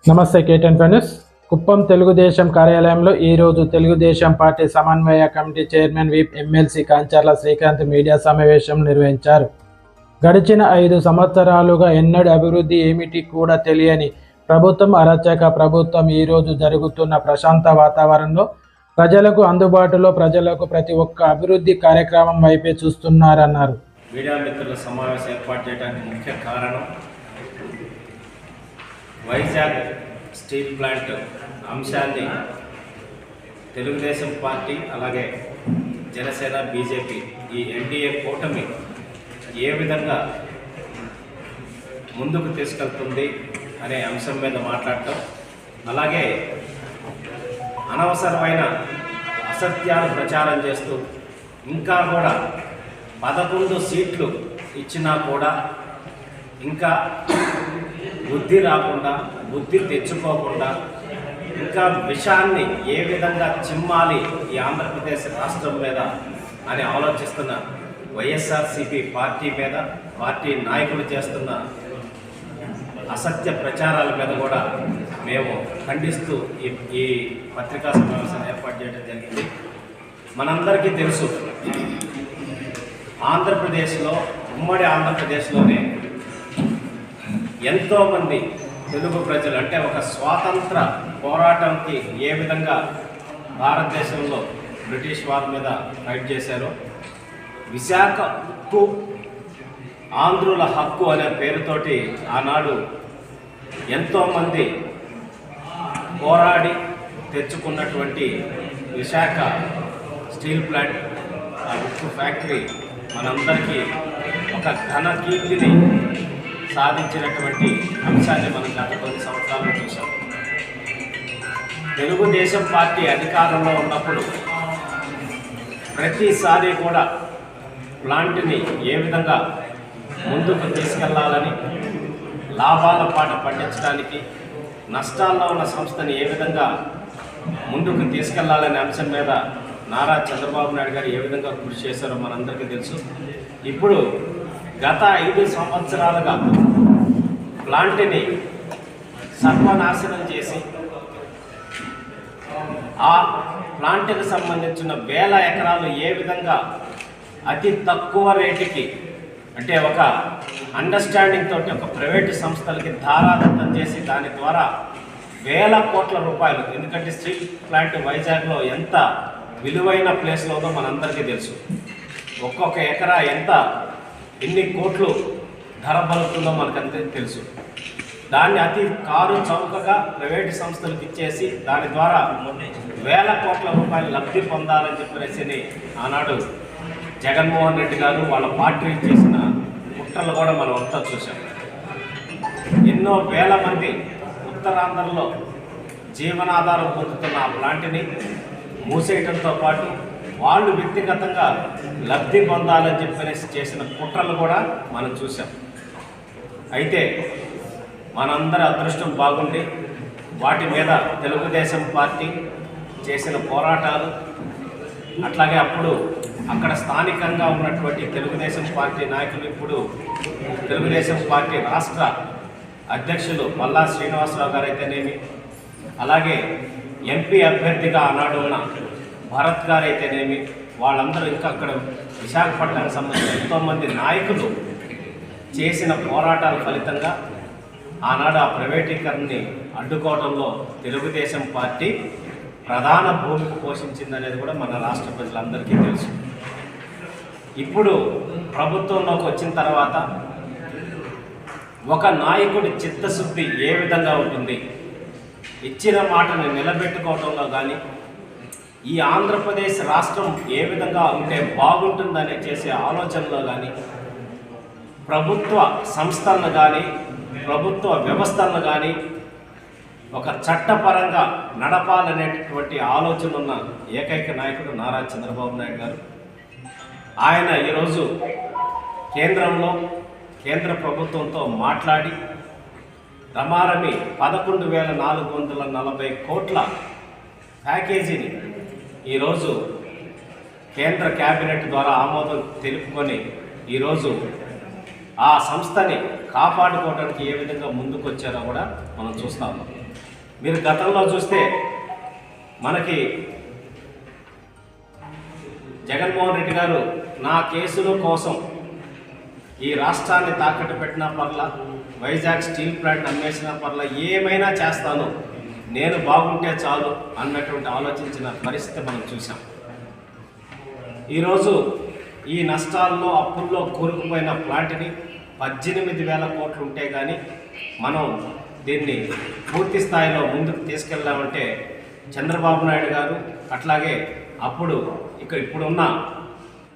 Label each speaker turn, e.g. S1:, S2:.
S1: నమస్తే కేటన్ ఫెన్యూస్. కుప్పం తెలుగుదేశం కార్యాలయంలో ఈరోజు తెలుగుదేశం పార్టీ సమన్వయ committee chairman whip MLC Kancharla Srikanth media సమావేశం నిర్వహించారు. గడిచిన 5 సంవత్సరాలుగా ఎన్నడూ అభివృద్ధి ఏమిటి కూడా తెలియని ప్రభుత్వం, అరాచక ప్రభుత్వం ఈరోజు జరుగుతున్న ప్రశాంత వాతావరణంలో ప్రజలకు అందుబాటులో ప్రజలకు ప్రతి ఒక్క అభివృద్ధి కార్యక్రమం వైపే చూస్తున్నారన్నారు.
S2: మీడియా మిత్రుల సమావేశం ఏర్పాటు చేయడానికి ముఖ్య కారణం వైజాగ్ స్టీల్ ప్లాంట్ అంశాన్ని తెలుగుదేశం పార్టీ అలాగే జనసేన బీజేపీ ఈ ఎన్డీఏ కూటమి ఏ విధంగా ముందుకు తీసుకెళ్తుంది అనే అంశం మీద మాట్లాడటం, అలాగే అనవసరమైన అసత్యాలు ప్రచారం చేస్తూ ఇంకా కూడా 11 సీట్లు ఇచ్చినా కూడా ఇంకా బుద్ధి రాకుండా, బుద్ధి తెచ్చుకోకుండా ఇంకా విషాన్ని ఏ విధంగా చిమ్మాలి ఈ ఆంధ్రప్రదేశ్ రాష్ట్రం మీద అని ఆలోచిస్తున్న వైఎస్ఆర్సీపీ పార్టీ మీద, పార్టీ నాయకులు చేస్తున్న అసత్య ప్రచారాల మీద కూడా మేము ఖండిస్తూ ఈ పత్రికా సమావేశాన్ని ఏర్పాటు చేయడం జరిగింది. మనందరికీ తెలుసు, ఆంధ్రప్రదేశ్లో, ఉమ్మడి ఆంధ్రప్రదేశ్లోనే ఎంతోమంది తెలుగు ప్రజలు అంటే ఒక స్వాతంత్ర పోరాటానికి ఏ విధంగా భారతదేశంలో బ్రిటిష్ వారి మీద ఫైట్ చేశారో, విశాఖ ఉక్కు ఆంధ్రుల హక్కు అనే పేరుతోటి ఆనాడు ఎంతోమంది పోరాడి తెచ్చుకున్నటువంటి విశాఖ స్టీల్ ప్లాంట్, ఆ ఉక్కు ఫ్యాక్టరీ మనందరికీ ఒక ఘన కీర్తిని సాధించినటువంటి అంశాన్ని మనం గత కొన్ని సంవత్సరాలు చూసాం. తెలుగుదేశం పార్టీ అధికారంలో ఉన్నప్పుడు ప్రతిసారి కూడా ప్లాంట్ని ఏ విధంగా ముందుకు తీసుకెళ్లాలని, లాభాల పాట పండించడానికి, నష్టాల్లో ఉన్న సంస్థని ఏ విధంగా ముందుకు తీసుకెళ్లాలనే అంశం మీద నారా చంద్రబాబు నాయుడు గారు ఏ విధంగా కృషి చేశారో మనందరికీ తెలుసు. ఇప్పుడు గత 5 సంవత్సరాలుగా ప్లాంట్ని సర్వనాశనం చేసి ఆ ప్లాంట్కి సంబంధించిన 1000 ఎకరాలు ఏ విధంగా అతి తక్కువ రేటుకి, అంటే ఒక అండర్స్టాండింగ్ తోటి ఒక ప్రైవేటు సంస్థలకి ధారాదత్తం చేసి దాని ద్వారా 1000 కోట్ల రూపాయలు, ఎందుకంటే స్టీల్ ప్లాంట్ వైజాగ్లో ఎంత విలువైన ప్లేస్లో ఉందో మనందరికీ తెలుసు. ఒక్కొక్క ఎకరా ఎన్ని కోట్లు ధర పలుకుతుందో మనకందరికీ తెలుసు. దాన్ని అతి కారు చౌకగా ప్రైవేటు సంస్థలకు ఇచ్చేసి దాని ద్వారా 1000 కోట్ల రూపాయలు లబ్ధి పొందాలని చెప్పేసి ఆనాడు జగన్మోహన్ రెడ్డి గారు వాళ్ళ పార్టీ చేసిన కుట్రలు కూడా మనం అంతా చూసాం. ఎన్నో వేల మంది ఉత్తరాంధ్రలో జీవనాధారం పొందుతున్న ఆ ప్లాంట్ని మూసేయడంతో పాటు వాళ్ళు వ్యక్తిగతంగా లబ్ధి పొందాలని చెప్పేసి చేసిన కుట్రలు కూడా మనం చూసాం. అయితే మనందరి అదృష్టం బాగుండి వాటి మీద తెలుగుదేశం పార్టీ చేసిన పోరాటాలు, అట్లాగే అప్పుడు అక్కడ స్థానికంగా ఉన్నటువంటి తెలుగుదేశం పార్టీ నాయకులు, ఇప్పుడు తెలుగుదేశం పార్టీ రాష్ట్ర అధ్యక్షులు పల్లా శ్రీనివాసరావు గారు అయితేనేమి, అలాగే ఎంపీ అభ్యర్థిగా ఆనాడు ఉన్న భరత్ గారు అయితేనేమి, వాళ్ళందరూ ఇంకా అక్కడ విశాఖపట్నానికి సంబంధించిన ఎంతోమంది నాయకులు చేసిన పోరాటాల ఫలితంగా ఆనాడు ఆ ప్రైవేటీకరణని అడ్డుకోవడంలో తెలుగుదేశం పార్టీ ప్రధాన భూమిక పోషించిందనేది కూడా మన రాష్ట్ర ప్రజలందరికీ తెలుసు. ఇప్పుడు ప్రభుత్వంలోకి వచ్చిన తర్వాత ఒక నాయకుడి చిత్తశుద్ధి ఏ విధంగా ఉంటుంది, ఇచ్చిన మాటను నిలబెట్టుకోవడంలో కానీ, ఈ ఆంధ్రప్రదేశ్ రాష్ట్రం ఏ విధంగా ఉంటే బాగుంటుందని చేసే ఆలోచనలో కానీ, ప్రభుత్వ సంస్థలను కానీ, ప్రభుత్వ వ్యవస్థలను కానీ ఒక చట్టపరంగా నడపాలనేటటువంటి ఆలోచన ఉన్న ఏకైక నాయకుడు నారా చంద్రబాబు నాయుడు గారు. ఆయన ఈరోజు కేంద్రంలో కేంద్ర ప్రభుత్వంతో మాట్లాడి రమారమి 11,440 కోట్ల ప్యాకేజీని ఈరోజు కేంద్ర క్యాబినెట్ ద్వారా ఆమోదం తెలుపుకొని ఈరోజు ఆ సంస్థని కాపాడుకోవడానికి ఏ విధంగా ముందుకు వచ్చారో కూడా మనం చూస్తా ఉన్నాం. మీరు గతంలో చూస్తే మనకి జగన్మోహన్ రెడ్డి గారు నా కేసుల కోసం ఈ రాష్ట్రాన్ని తాకట్టు పెట్టిన పర్ల, వైజాగ్ స్టీల్ ప్లాంట్ అమ్మేసిన పర్ల, ఏమైనా చేస్తాను, నేను బాగుంటే చాలు అన్నటువంటి ఆలోచించిన పరిస్థితి మనం చూసాం. ఈరోజు ఈ నష్టాల్లో అప్పుల్లో కూరుకుపోయిన ప్లాంట్ని 18,000 కోట్లు ఉంటే కానీ మనం దీన్ని పూర్తి స్థాయిలో ముందుకు తీసుకెళ్దామంటే చంద్రబాబు నాయుడు గారు, అట్లాగే ఇప్పుడున్న